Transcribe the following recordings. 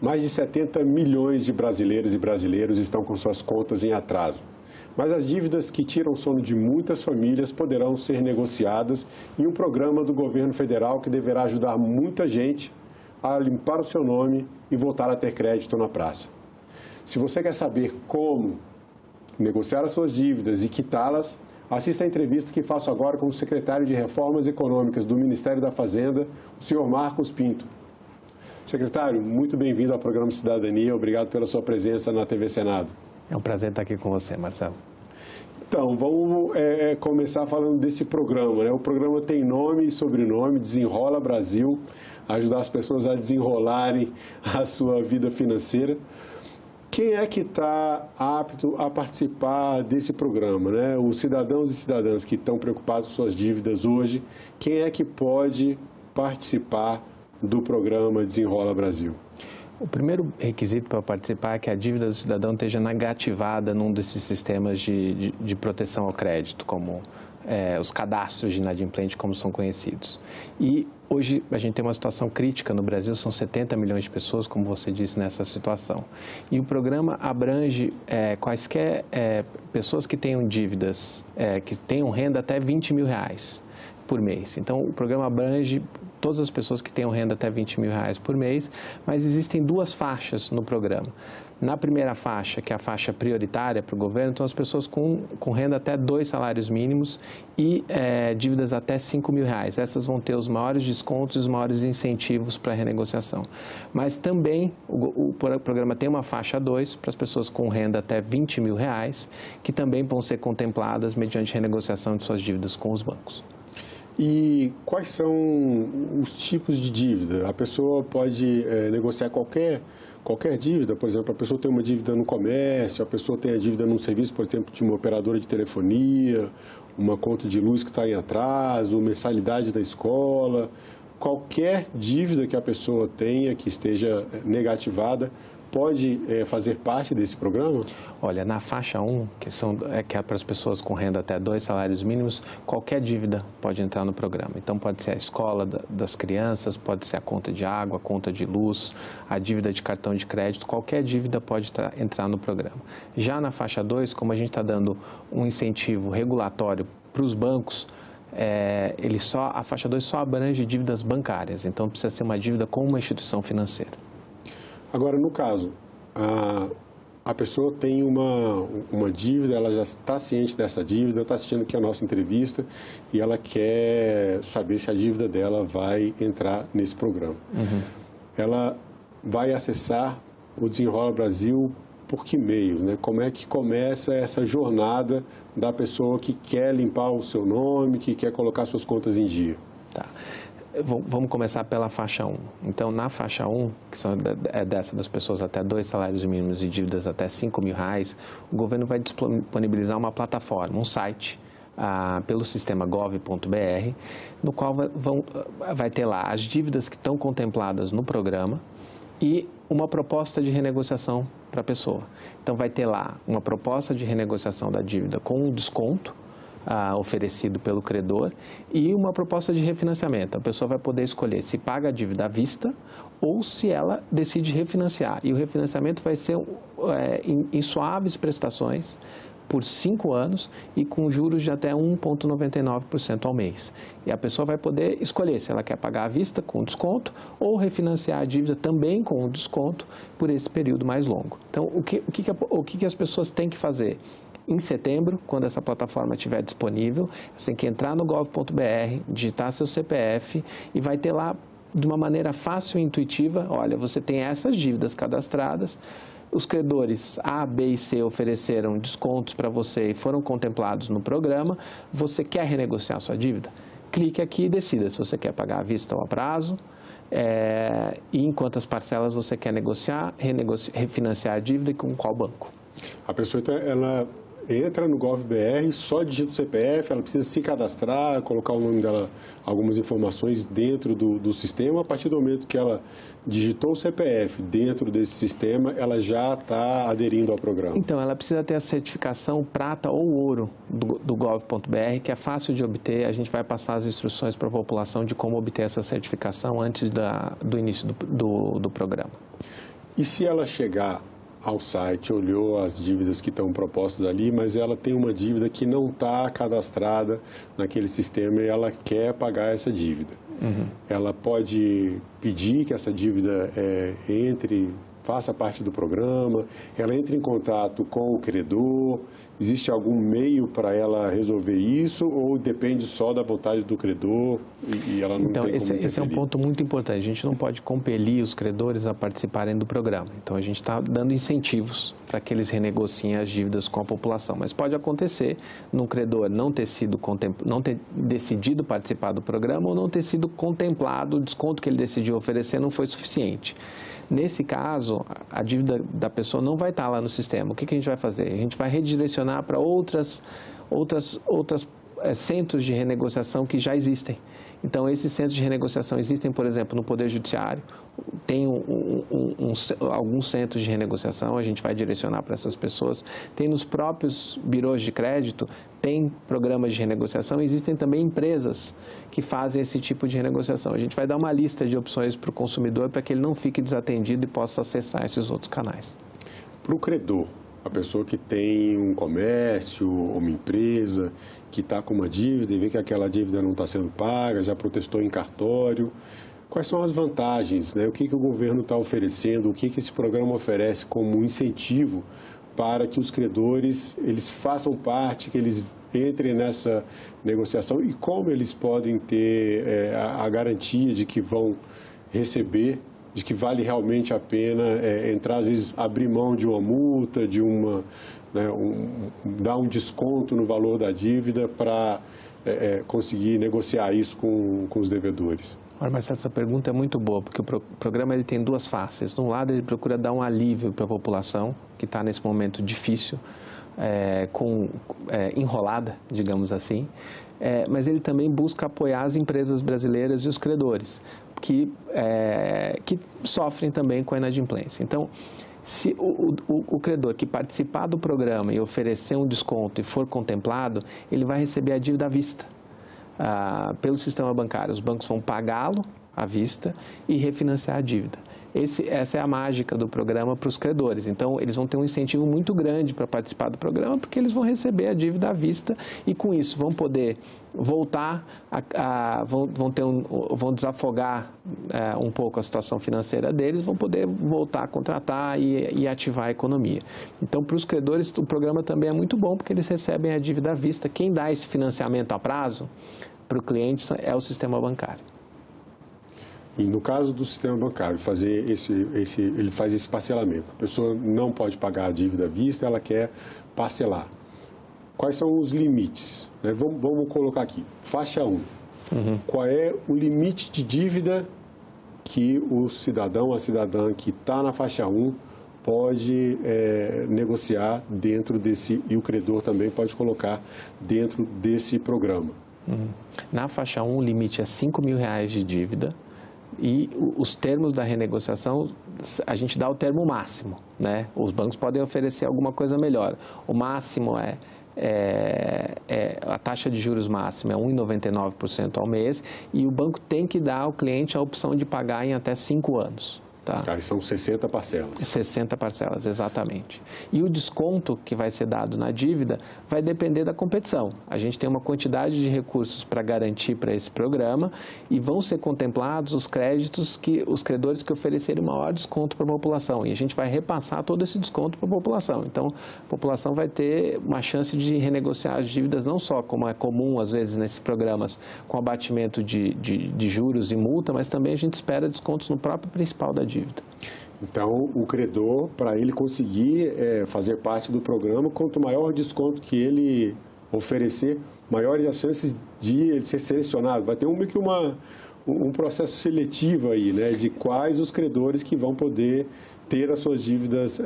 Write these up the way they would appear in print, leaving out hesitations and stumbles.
Mais de 70 milhões de brasileiras e brasileiros estão com suas contas em atraso. Mas as dívidas que tiram o sono de muitas famílias poderão ser negociadas em um programa do governo federal que deverá ajudar muita gente a limpar o seu nome e voltar a ter crédito na praça. Se você quer saber como negociar as suas dívidas e quitá-las, assista a entrevista que faço agora com o secretário de Reformas Econômicas do Ministério da Fazenda, o senhor Marcos Pinto. Secretário, muito bem-vindo ao programa Cidadania. Obrigado pela sua presença na TV Senado. É um prazer estar aqui com você, Marcelo. Então, vamos começar falando desse programa, né? O programa tem nome e sobrenome, Desenrola Brasil, ajudar as pessoas a desenrolarem a sua vida financeira. Quem é que está apto a participar desse programa, né? Os cidadãos e cidadãs que estão preocupados com suas dívidas hoje, quem é que pode participar do programa Desenrola Brasil? O primeiro requisito para participar é que a dívida do cidadão esteja negativada num desses sistemas de proteção ao crédito, como os cadastros de inadimplente, como são conhecidos. E hoje a gente tem uma situação crítica no Brasil, são 70 milhões de pessoas, como você disse, nessa situação. E o programa abrange quaisquer pessoas que tenham dívidas, que tenham renda até R$20 mil por mês. Então, o programa abrange todas as pessoas que tenham renda até R$20 mil por mês, mas existem duas faixas no programa. Na primeira faixa, que é a faixa prioritária para o governo, estão as pessoas com renda até 2 salários mínimos e dívidas até R$5 mil. Essas vão ter os maiores descontos e os maiores incentivos para a renegociação. Mas também o programa tem uma faixa 2 para as pessoas com renda até R$20 mil, que também vão ser contempladas mediante renegociação de suas dívidas com os bancos. E quais são os tipos de dívida? A pessoa pode negociar qualquer dívida, por exemplo, a pessoa tem uma dívida no comércio, a pessoa tem a dívida num serviço, por exemplo, de uma operadora de telefonia, uma conta de luz que está em atraso, mensalidade da escola. Qualquer dívida que a pessoa tenha que esteja negativada pode fazer parte desse programa? Olha, na faixa 1, que é para as pessoas com renda até 2 salários mínimos, qualquer dívida pode entrar no programa. Então, pode ser a escola das crianças, pode ser a conta de água, a conta de luz, a dívida de cartão de crédito, qualquer dívida pode entrar no programa. Já na faixa 2, como a gente está dando um incentivo regulatório para os bancos, a faixa 2 só abrange dívidas bancárias, então precisa ser uma dívida com uma instituição financeira. Agora, no caso, a pessoa tem uma dívida, ela já está ciente dessa dívida, está assistindo aqui a nossa entrevista e ela quer saber se a dívida dela vai entrar nesse programa. Uhum. Ela vai acessar o Desenrola Brasil por que meio, né? Como é que começa essa jornada da pessoa que quer limpar o seu nome, que quer colocar suas contas em dia? Tá. Vamos começar pela faixa 1. Então, na faixa 1, que é dessa das pessoas até 2 salários mínimos e dívidas até R$5 mil, o governo vai disponibilizar uma plataforma, um site, pelo sistema gov.br, no qual vai ter lá as dívidas que estão contempladas no programa e uma proposta de renegociação para a pessoa. Então, vai ter lá uma proposta de renegociação da dívida com um desconto oferecido pelo credor e uma proposta de refinanciamento. A pessoa vai poder escolher se paga a dívida à vista ou se ela decide refinanciar. E o refinanciamento vai ser em suaves prestações por 5 anos e com juros de até 1,99% ao mês. E a pessoa vai poder escolher se ela quer pagar à vista com desconto ou refinanciar a dívida também com desconto por esse período mais longo. Então, o que as pessoas têm que fazer? Em setembro, quando essa plataforma estiver disponível, você tem que entrar no gov.br, digitar seu CPF e vai ter lá, de uma maneira fácil e intuitiva, olha, você tem essas dívidas cadastradas, os credores A, B e C ofereceram descontos para você e foram contemplados no programa, você quer renegociar a sua dívida? Clique aqui e decida se você quer pagar à vista ou a prazo, e em quantas parcelas você quer negociar, refinanciar a dívida e com qual banco. A pessoa, ela entra no gov.br, só digita o CPF, ela precisa se cadastrar, colocar o nome dela, algumas informações dentro do sistema. A partir do momento que ela digitou o CPF dentro desse sistema, ela já está aderindo ao programa. Então, ela precisa ter a certificação prata ou ouro do gov.br, que é fácil de obter. A gente vai passar as instruções para a população de como obter essa certificação antes do início do programa. E se ela chegar ao site, olhou as dívidas que estão propostas ali, mas ela tem uma dívida que não está cadastrada naquele sistema e ela quer pagar essa dívida? Ela pode pedir que essa dívida faça parte do programa, ela entra em contato com o credor, existe algum meio para ela resolver isso ou depende só da vontade do credor e ela não tem como interferir? Esse é um ponto muito importante. A gente não pode compelir os credores a participarem do programa. Então, a gente está dando incentivos para que eles renegociem as dívidas com a população. Mas pode acontecer num credor não ter decidido participar do programa ou não ter sido contemplado, o desconto que ele decidiu oferecer não foi suficiente. Nesse caso, a dívida da pessoa não vai estar lá no sistema. O que a gente vai fazer? A gente vai redirecionar para outros centros de renegociação que já existem. Então, esses centros de renegociação existem, por exemplo, no Poder Judiciário, tem alguns centros de renegociação, a gente vai direcionar para essas pessoas. Tem nos próprios birôs de crédito, tem programas de renegociação, existem também empresas que fazem esse tipo de renegociação. A gente vai dar uma lista de opções para o consumidor para que ele não fique desatendido e possa acessar esses outros canais. Para o credor, a pessoa que tem um comércio, uma empresa, que está com uma dívida e vê que aquela dívida não está sendo paga, já protestou em cartório, quais são as vantagens, né? O que o governo está oferecendo, o que esse programa oferece como incentivo para que os credores eles façam parte, que eles entrem nessa negociação e como eles podem ter a garantia de que vão receber, de que vale realmente a pena entrar, às vezes, abrir mão de uma multa, de dar um desconto no valor da dívida para conseguir negociar isso com os devedores. Olha, Marcelo, essa pergunta é muito boa, porque o programa ele tem duas faces. De um lado, ele procura dar um alívio para a população, que está nesse momento difícil, enrolada, digamos assim, mas ele também busca apoiar as empresas brasileiras e os credores, que sofrem também com a inadimplência. Então, se o credor que participar do programa e oferecer um desconto e for contemplado, ele vai receber a dívida à vista pelo sistema bancário. Os bancos vão pagá-lo à vista e refinanciar a dívida. Essa é a mágica do programa para os credores. Então, eles vão ter um incentivo muito grande para participar do programa, porque eles vão receber a dívida à vista e, com isso, vão poder voltar, vão desafogar um pouco a situação financeira deles, vão poder voltar a contratar e ativar a economia. Então, para os credores, o programa também é muito bom, porque eles recebem a dívida à vista. Quem dá esse financiamento a prazo para o cliente é o sistema bancário. E no caso do sistema bancário, ele faz esse parcelamento. A pessoa não pode pagar a dívida à vista, ela quer parcelar. Quais são os limites? Vamos colocar aqui, faixa 1. Qual é o limite de dívida que o cidadão, a cidadã que está na faixa 1 pode negociar dentro desse, e o credor também pode colocar dentro desse programa? Na faixa 1, o limite é R$5.000 de dívida. E os termos da renegociação, a gente dá o termo máximo, né? Os bancos podem oferecer alguma coisa melhor. O máximo a taxa de juros máxima é 1,99% ao mês e o banco tem que dar ao cliente a opção de pagar em até 5 anos. Tá? Aí são 60 parcelas. 60 parcelas, exatamente. E o desconto que vai ser dado na dívida vai depender da competição. A gente tem uma quantidade de recursos para garantir para esse programa e vão ser contemplados os credores que oferecerem maior desconto para a população. E a gente vai repassar todo esse desconto para a população. Então, a população vai ter uma chance de renegociar as dívidas, não só como é comum, às vezes, nesses programas, com abatimento de juros e multa, mas também a gente espera descontos no próprio principal da dívida. Então, o credor, para ele conseguir fazer parte do programa, quanto maior o desconto que ele oferecer, maiores as chances de ele ser selecionado. Vai ter um processo seletivo aí, né, de quais os credores que vão poder ter as suas dívidas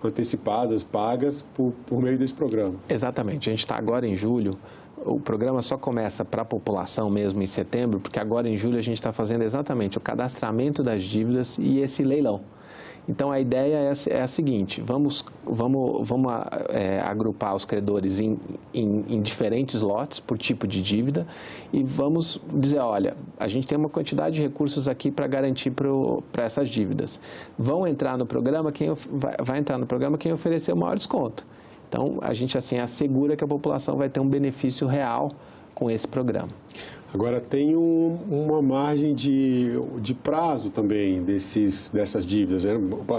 antecipadas, pagas por meio desse programa. Exatamente. A gente está agora em julho. O programa só começa para a população mesmo em setembro, porque agora em julho a gente está fazendo exatamente o cadastramento das dívidas e esse leilão. Então, a ideia é a seguinte, vamos agrupar os credores em diferentes lotes por tipo de dívida e vamos dizer, olha, a gente tem uma quantidade de recursos aqui para garantir para essas dívidas. Vão entrar no programa, vai entrar no programa quem oferecer o maior desconto. Então, a gente assim assegura que a população vai ter um benefício real com esse programa. Agora, tem uma margem de prazo também dessas dívidas, né?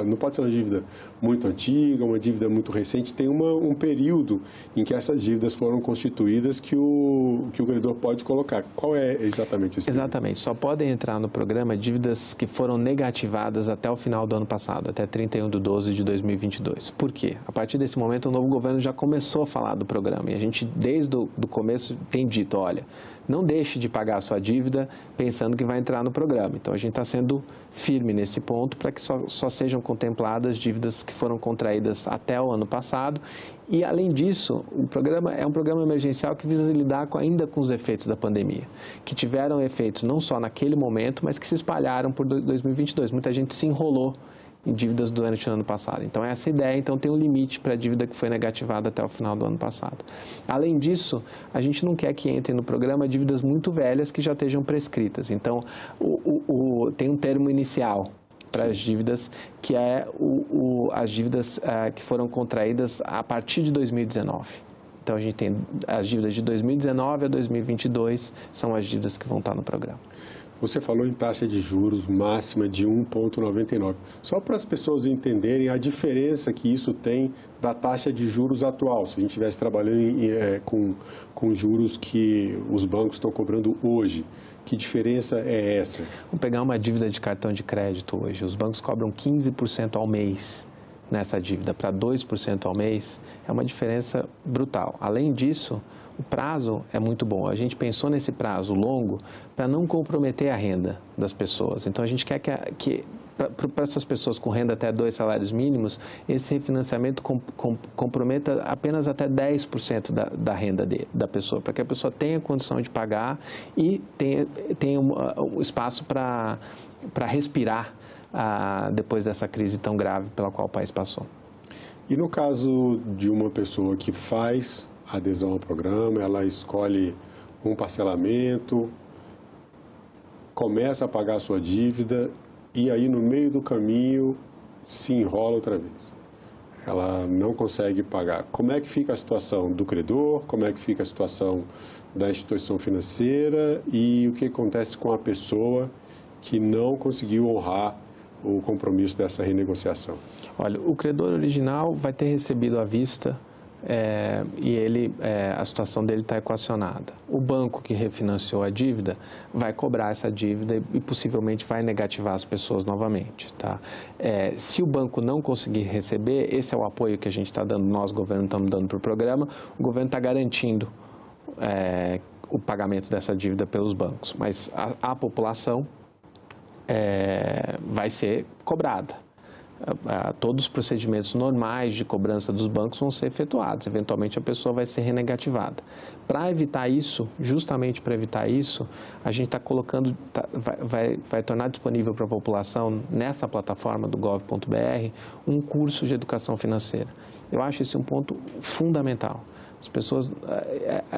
Não pode ser uma dívida muito antiga, uma dívida muito recente. Tem um período em que essas dívidas foram constituídas que o credor pode colocar. Qual é exatamente esse período? Exatamente. Só podem entrar no programa dívidas que foram negativadas até o final do ano passado, até 31/12/2022. Por quê? A partir desse momento, o novo governo já começou a falar do programa. E a gente, desde o começo, tem dito, olha, não deixe de pagar a sua dívida pensando que vai entrar no programa. Então, a gente está sendo firme nesse ponto para que só sejam contempladas dívidas que foram contraídas até o ano passado. E, além disso, o programa é um programa emergencial que visa lidar ainda com os efeitos da pandemia, que tiveram efeitos não só naquele momento, mas que se espalharam por 2022. Muita gente se enrolou em dívidas durante o ano passado. Então, essa ideia, então, tem um limite para a dívida que foi negativada até o final do ano passado. Além disso, a gente não quer que entrem no programa dívidas muito velhas que já estejam prescritas. Então, tem um termo inicial para as dívidas, que é as dívidas que foram contraídas a partir de 2019. Então, a gente tem as dívidas de 2019 a 2022, são as dívidas que vão estar no programa. Você falou em taxa de juros máxima de 1,99. Só para as pessoas entenderem a diferença que isso tem da taxa de juros atual, se a gente estivesse trabalhando com juros que os bancos estão cobrando hoje. Que diferença é essa? Vamos pegar uma dívida de cartão de crédito hoje. Os bancos cobram 15% ao mês nessa dívida para 2% ao mês. É uma diferença brutal. Além disso, o prazo é muito bom. A gente pensou nesse prazo longo para não comprometer a renda das pessoas. Então, a gente quer que para essas pessoas com renda até 2 salários mínimos, esse refinanciamento comprometa apenas até 10% da renda da pessoa, para que a pessoa tenha condição de pagar e tenha um espaço para respirar depois dessa crise tão grave pela qual o país passou. E no caso de uma pessoa que faz adesão ao programa, ela escolhe um parcelamento, começa a pagar a sua dívida e aí no meio do caminho se enrola outra vez. Ela não consegue pagar. Como é que fica a situação do credor? Como é que fica a situação da instituição financeira? E o que acontece com a pessoa que não conseguiu honrar o compromisso dessa renegociação? Olha, o credor original vai ter recebido à vista e a situação dele está equacionada. O banco que refinanciou a dívida vai cobrar essa dívida e possivelmente vai negativar as pessoas novamente. Tá? Se o banco não conseguir receber, esse é o apoio que a gente está dando, nós, governo, estamos dando para o programa, o governo está garantindo o pagamento dessa dívida pelos bancos, mas a população vai ser cobrada. Todos os procedimentos normais de cobrança dos bancos vão ser efetuados. Eventualmente, a pessoa vai ser renegativada. Para evitar isso, justamente para evitar isso, a gente está colocando, vai tornar disponível para a população, nessa plataforma do gov.br, um curso de educação financeira. Eu acho esse um ponto fundamental. As pessoas,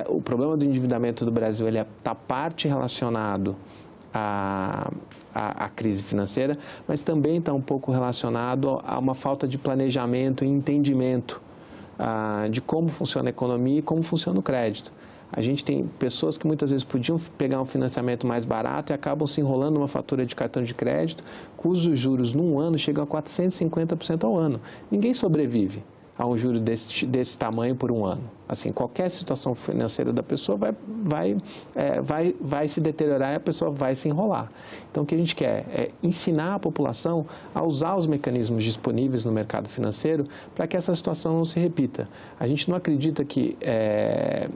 o problema do endividamento do Brasil está parte relacionado a crise financeira, mas também está um pouco relacionado a uma falta de planejamento e entendimento de como funciona a economia e como funciona o crédito. A gente tem pessoas que muitas vezes podiam pegar um financiamento mais barato e acabam se enrolando numa fatura de cartão de crédito, cujos juros num ano chegam a 450% ao ano. Ninguém sobrevive a um juro desse tamanho por um ano. Assim, qualquer situação financeira da pessoa vai se deteriorar e a pessoa vai se enrolar. Então, o que a gente quer é ensinar a população a usar os mecanismos disponíveis no mercado financeiro para que essa situação não se repita. A gente não acredita que é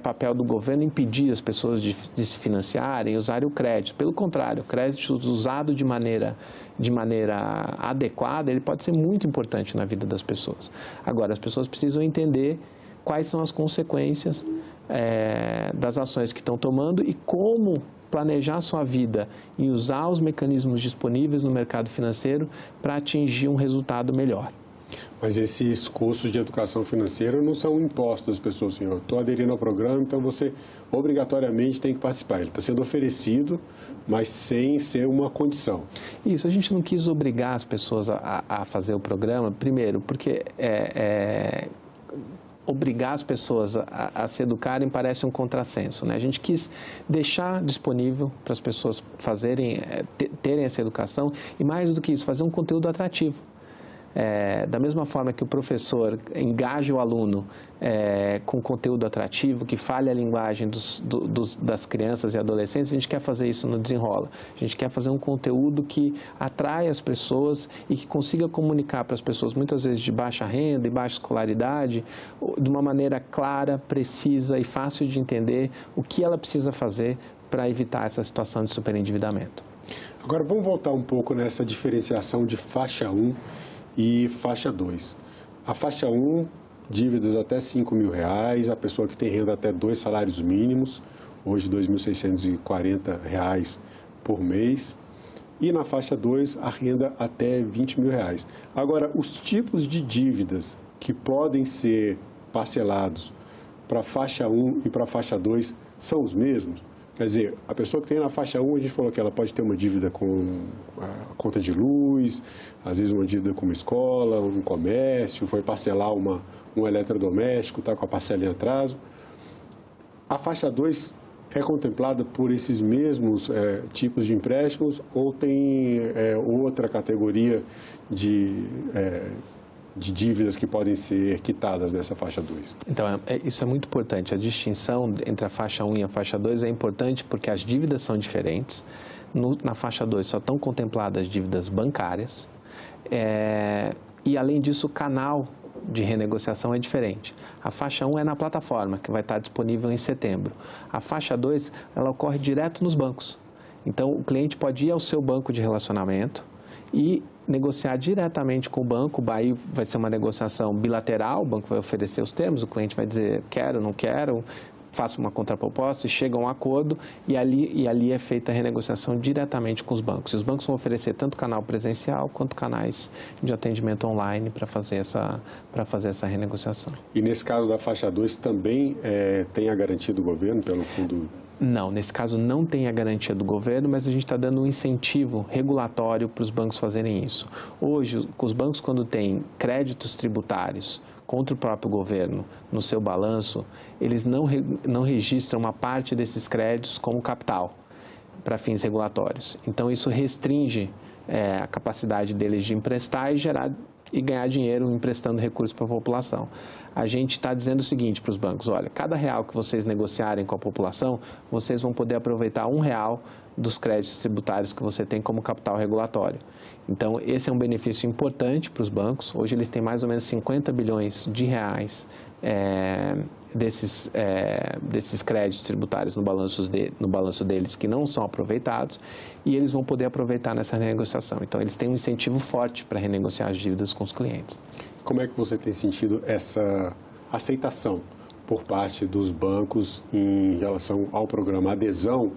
papel do governo impedir as pessoas de se financiarem e usarem o crédito. Pelo contrário, o crédito usado de maneira adequada, ele pode ser muito importante na vida das pessoas. Agora, as pessoas precisam entender quais são as consequências das ações que estão tomando e como planejar sua vida e usar os mecanismos disponíveis no mercado financeiro para atingir um resultado melhor. Mas esses cursos de educação financeira não são impostos às pessoas, senhor. Eu estou aderindo ao programa, então você obrigatoriamente tem que participar. Ele está sendo oferecido, mas sem ser uma condição. Isso, a gente não quis obrigar as pessoas a fazer o programa, primeiro, porque obrigar as pessoas a se educarem parece um contrassenso, né? A gente quis deixar disponível para as pessoas terem essa educação e, mais do que isso, fazer um conteúdo atrativo. Da mesma forma que o professor engaja o aluno com conteúdo atrativo, que fale a linguagem das crianças e adolescentes, a gente quer fazer isso no Desenrola. A gente quer fazer um conteúdo que atrai as pessoas e que consiga comunicar para as pessoas, muitas vezes de baixa renda e baixa escolaridade, de uma maneira clara, precisa e fácil de entender o que ela precisa fazer para evitar essa situação de superendividamento. Agora, vamos voltar um pouco nessa diferenciação de faixa 1 e faixa 2. A faixa 1, dívidas até R$5.000, a pessoa que tem renda até 2 salários mínimos, hoje R$ 2.640 por mês. E na faixa 2, a renda até R$20.000. Agora, os tipos de dívidas que podem ser parcelados para a faixa 1 e para a faixa 2 são os mesmos? Quer dizer, a pessoa que tem na faixa 1, a gente falou que ela pode ter uma dívida com a conta de luz, às vezes uma dívida com uma escola, um comércio, foi parcelar um eletrodoméstico, está com a parcela em atraso. A faixa 2 é contemplada por esses mesmos tipos de empréstimos ou tem outra categoria de dívidas que podem ser quitadas nessa faixa 2. Então, isso é muito importante. A distinção entre a faixa 1 e a faixa 2 é importante porque as dívidas são diferentes. Na faixa 2 só estão contempladas dívidas bancárias e, além disso, o canal de renegociação é diferente. A faixa 1 é na plataforma, que vai estar disponível em setembro. A faixa 2, ela ocorre direto nos bancos. Então, o cliente pode ir ao seu banco de relacionamento e negociar diretamente com o banco. Aí vai ser uma negociação bilateral, o banco vai oferecer os termos, o cliente vai dizer quero, não quero, faço uma contraproposta e chega a um acordo e ali é feita a renegociação diretamente com os bancos. E os bancos vão oferecer tanto canal presencial quanto canais de atendimento online para fazer essa renegociação. E nesse caso da faixa 2 também tem a garantia do governo pelo fundo? Não, nesse caso não tem a garantia do governo, mas a gente está dando um incentivo regulatório para os bancos fazerem isso. Hoje, os bancos, quando têm créditos tributários contra o próprio governo no seu balanço, eles não registram uma parte desses créditos como capital para fins regulatórios. Então, isso restringe a capacidade deles de emprestar e ganhar dinheiro emprestando recursos para a população. A gente está dizendo o seguinte para os bancos: olha, cada real que vocês negociarem com a população, vocês vão poder aproveitar R$1 dos créditos tributários que você tem como capital regulatório. Então, esse é um benefício importante para os bancos. Hoje eles têm mais ou menos 50 bilhões de reais desses créditos tributários no balanço deles que não são aproveitados e eles vão poder aproveitar nessa renegociação. Então, eles têm um incentivo forte para renegociar as dívidas com os clientes. Como é que você tem sentido essa aceitação por parte dos bancos em relação ao programa? A adesão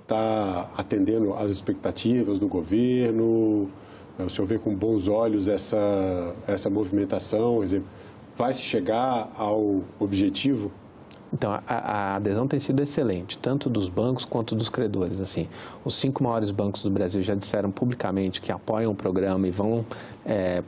está atendendo às expectativas do governo? O senhor vê com bons olhos essa movimentação? Quer dizer, vai se chegar ao objetivo? Então, a adesão tem sido excelente, tanto dos bancos quanto dos credores. Assim, os 5 maiores bancos do Brasil já disseram publicamente que apoiam o programa e vão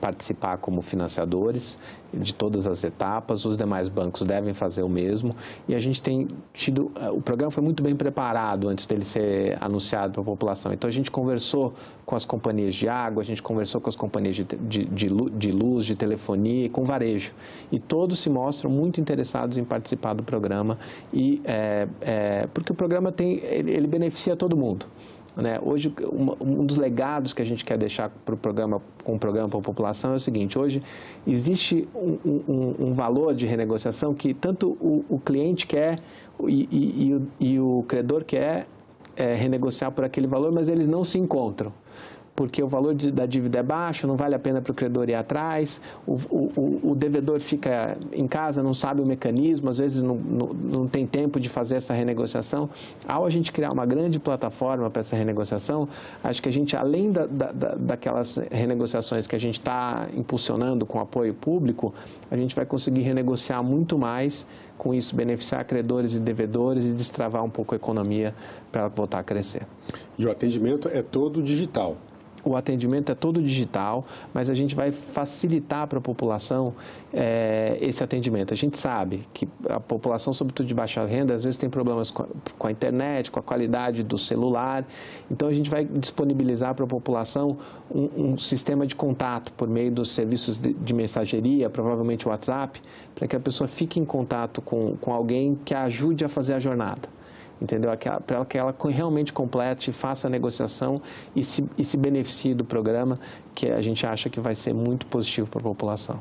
participar como financiadores de todas as etapas. Os demais bancos devem fazer o mesmo. E a gente tem tido... O programa foi muito bem preparado antes dele ser anunciado para a população. Então, a gente conversou com as companhias de água, a gente conversou com as companhias de luz, de telefonia e com varejo. E todos se mostram muito interessados em participar do programa, porque o programa ele beneficia todo mundo. Né? Hoje, um dos legados que a gente quer deixar com o programa para a população é o seguinte: hoje existe um valor de renegociação que tanto o cliente quer e o credor quer renegociar por aquele valor, mas eles não se encontram. porque o valor da dívida é baixo, não vale a pena para o credor ir atrás, o devedor fica em casa, não sabe o mecanismo, às vezes não tem tempo de fazer essa renegociação. Ao a gente criar uma grande plataforma para essa renegociação, acho que a gente, além daquelas renegociações que a gente está impulsionando com apoio público, a gente vai conseguir renegociar muito mais, com isso beneficiar credores e devedores e destravar um pouco a economia para ela voltar a crescer. E o atendimento é todo digital? O atendimento é todo digital, mas a gente vai facilitar para a população esse atendimento. A gente sabe que a população, sobretudo de baixa renda, às vezes tem problemas com a internet, com a qualidade do celular. Então, a gente vai disponibilizar para a população um sistema de contato por meio dos serviços de mensageria, provavelmente o WhatsApp, para que a pessoa fique em contato com alguém que a ajude a fazer a jornada. Entendeu? Para que ela realmente complete, faça a negociação e se beneficie do programa, que a gente acha que vai ser muito positivo para a população.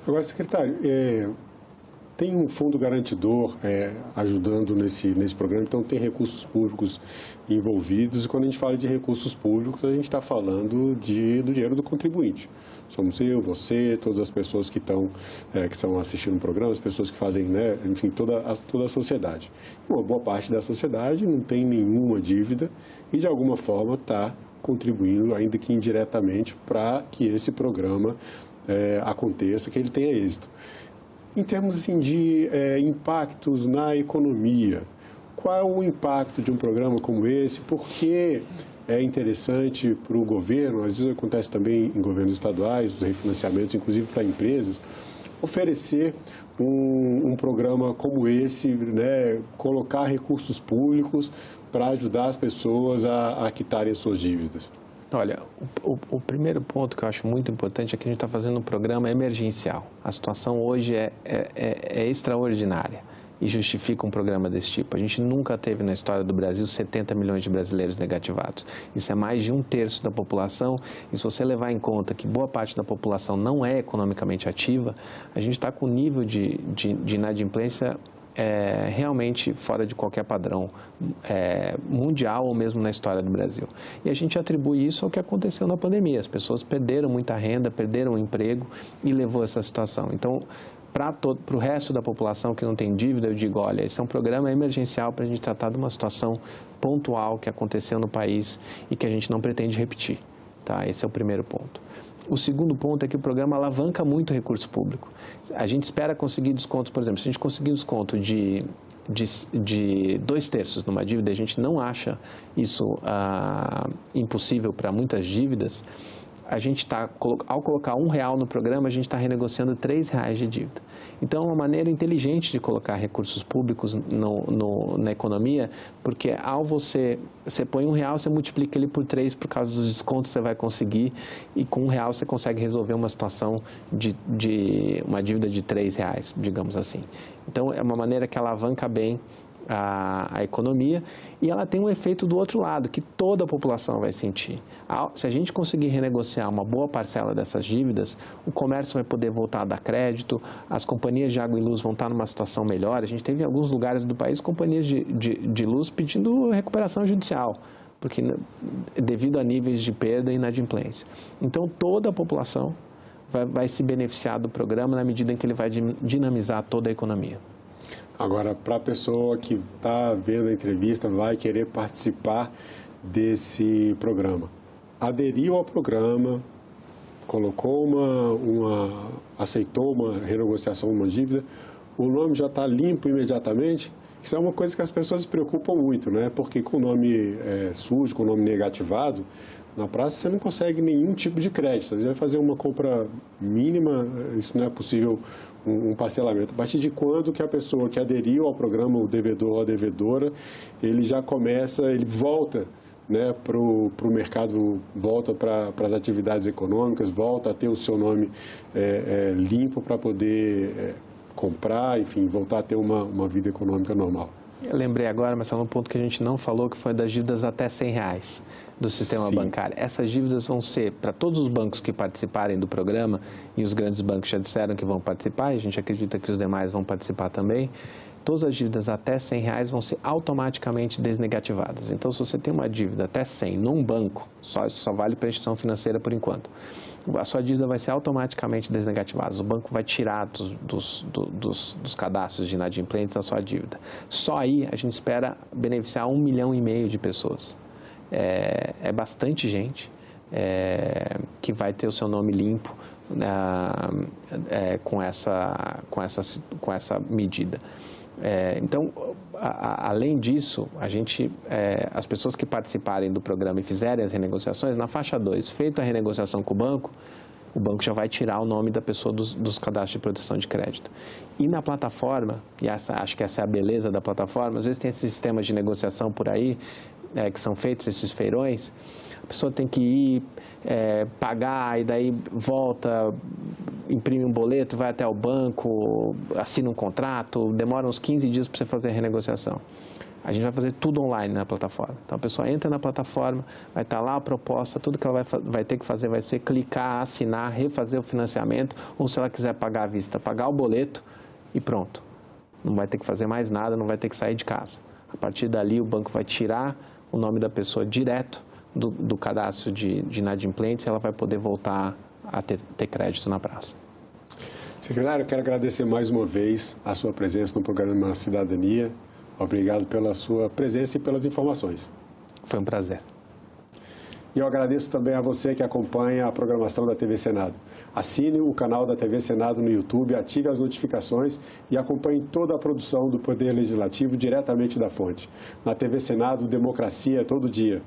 Agora, secretário, tem um fundo garantidor ajudando nesse programa, então tem recursos públicos envolvidos, e quando a gente fala de recursos públicos, a gente está falando do dinheiro do contribuinte. Somos eu, você, todas as pessoas que estão assistindo o programa, as pessoas que fazem, enfim, toda a sociedade. Uma boa parte da sociedade não tem nenhuma dívida e, de alguma forma, está contribuindo, ainda que indiretamente, para que esse programa aconteça, que ele tenha êxito. Em termos assim, de impactos na economia, qual é o impacto de um programa como esse? Por que é interessante para o governo, às vezes acontece também em governos estaduais, os refinanciamentos, inclusive para empresas, oferecer um programa como esse, colocar recursos públicos para ajudar as pessoas a quitarem as suas dívidas? Olha, o primeiro ponto que eu acho muito importante é que a gente está fazendo um programa emergencial. A situação hoje é extraordinária e justifica um programa desse tipo. A gente nunca teve na história do Brasil 70 milhões de brasileiros negativados. Isso é mais de 1/3 da população, e se você levar em conta que boa parte da população não é economicamente ativa, a gente está com um nível de inadimplência realmente fora de qualquer padrão mundial ou mesmo na história do Brasil. E a gente atribui isso ao que aconteceu na pandemia. As pessoas perderam muita renda, perderam o emprego e levou a essa situação. Então, para o resto da população que não tem dívida, eu digo, olha, esse é um programa emergencial para a gente tratar de uma situação pontual que aconteceu no país e que a gente não pretende repetir. Tá? Esse é o primeiro ponto. O segundo ponto é que o programa alavanca muito o recurso público. A gente espera conseguir descontos, por exemplo, se a gente conseguir desconto de 2/3 numa dívida, a gente não acha isso impossível para muitas dívidas. A gente está, ao colocar R$1 no programa, a gente está renegociando R$3 de dívida. Então, é uma maneira inteligente de colocar recursos públicos na economia, porque ao você põe R$1, você multiplica ele por 3 por causa dos descontos que você vai conseguir, e com R$1 você consegue resolver uma situação de uma dívida de R$3, digamos assim. Então, é uma maneira que alavanca bem a economia, e ela tem um efeito do outro lado, que toda a população vai sentir. Se a gente conseguir renegociar uma boa parcela dessas dívidas, o comércio vai poder voltar a dar crédito, as companhias de água e luz vão estar numa situação melhor. A gente teve em alguns lugares do país companhias de luz pedindo recuperação judicial, porque devido a níveis de perda e inadimplência. Então, toda a população vai se beneficiar do programa na medida em que ele vai dinamizar toda a economia. Agora, para a pessoa que está vendo a entrevista, vai querer participar desse programa, aderiu ao programa, colocou aceitou uma renegociação de uma dívida, o nome já está limpo imediatamente? Isso é uma coisa que as pessoas se preocupam muito, né? Porque com o nome sujo, com o nome negativado, na praça você não consegue nenhum tipo de crédito. Às vezes vai fazer uma compra mínima, isso não é possível um parcelamento. A partir de quando que a pessoa que aderiu ao programa, o devedor ou a devedora, ele já começa, ele volta, né, para o mercado, volta para as atividades econômicas, volta a ter o seu nome limpo para poder comprar, enfim, voltar a ter uma vida econômica normal. Eu lembrei agora, mas é um ponto que a gente não falou, que foi das dívidas até R$100 do sistema bancário. Essas dívidas vão ser para todos os bancos que participarem do programa, e os grandes bancos já disseram que vão participar, e a gente acredita que os demais vão participar também. todas as dívidas até R$100 vão ser automaticamente desnegativadas. Então, se você tem uma dívida até 100 num banco, isso só vale para a instituição financeira por enquanto, a sua dívida vai ser automaticamente desnegativada. O banco vai tirar dos cadastros de inadimplentes a sua dívida. Só aí a gente espera beneficiar 1,5 milhão de pessoas. É bastante gente que vai ter o seu nome limpo com essa medida. Então, além disso, as pessoas que participarem do programa e fizerem as renegociações, na faixa 2, feita a renegociação com o banco já vai tirar o nome da pessoa dos cadastros de proteção de crédito. E na plataforma, e acho que essa é a beleza da plataforma, às vezes tem esses sistemas de negociação por aí, que são feitos, esses feirões, a pessoa tem que ir pagar e daí volta, imprime um boleto, vai até o banco, assina um contrato, demora uns 15 dias para você fazer a renegociação. A gente vai fazer tudo online na plataforma. Então, a pessoa entra na plataforma, vai estar lá a proposta, tudo que ela vai ter que fazer vai ser clicar, assinar, refazer o financiamento, ou se ela quiser pagar à vista, pagar o boleto e pronto. Não vai ter que fazer mais nada, não vai ter que sair de casa. A partir dali, o banco vai tirar o nome da pessoa direto do cadastro de inadimplentes e ela vai poder voltar a ter crédito na praça. Secretário, eu quero agradecer mais uma vez a sua presença no programa Cidadania. Obrigado pela sua presença e pelas informações. Foi um prazer. E eu agradeço também a você que acompanha a programação da TV Senado. Assine o canal da TV Senado no YouTube, ative as notificações e acompanhe toda a produção do Poder Legislativo diretamente da fonte. Na TV Senado, democracia é todo dia.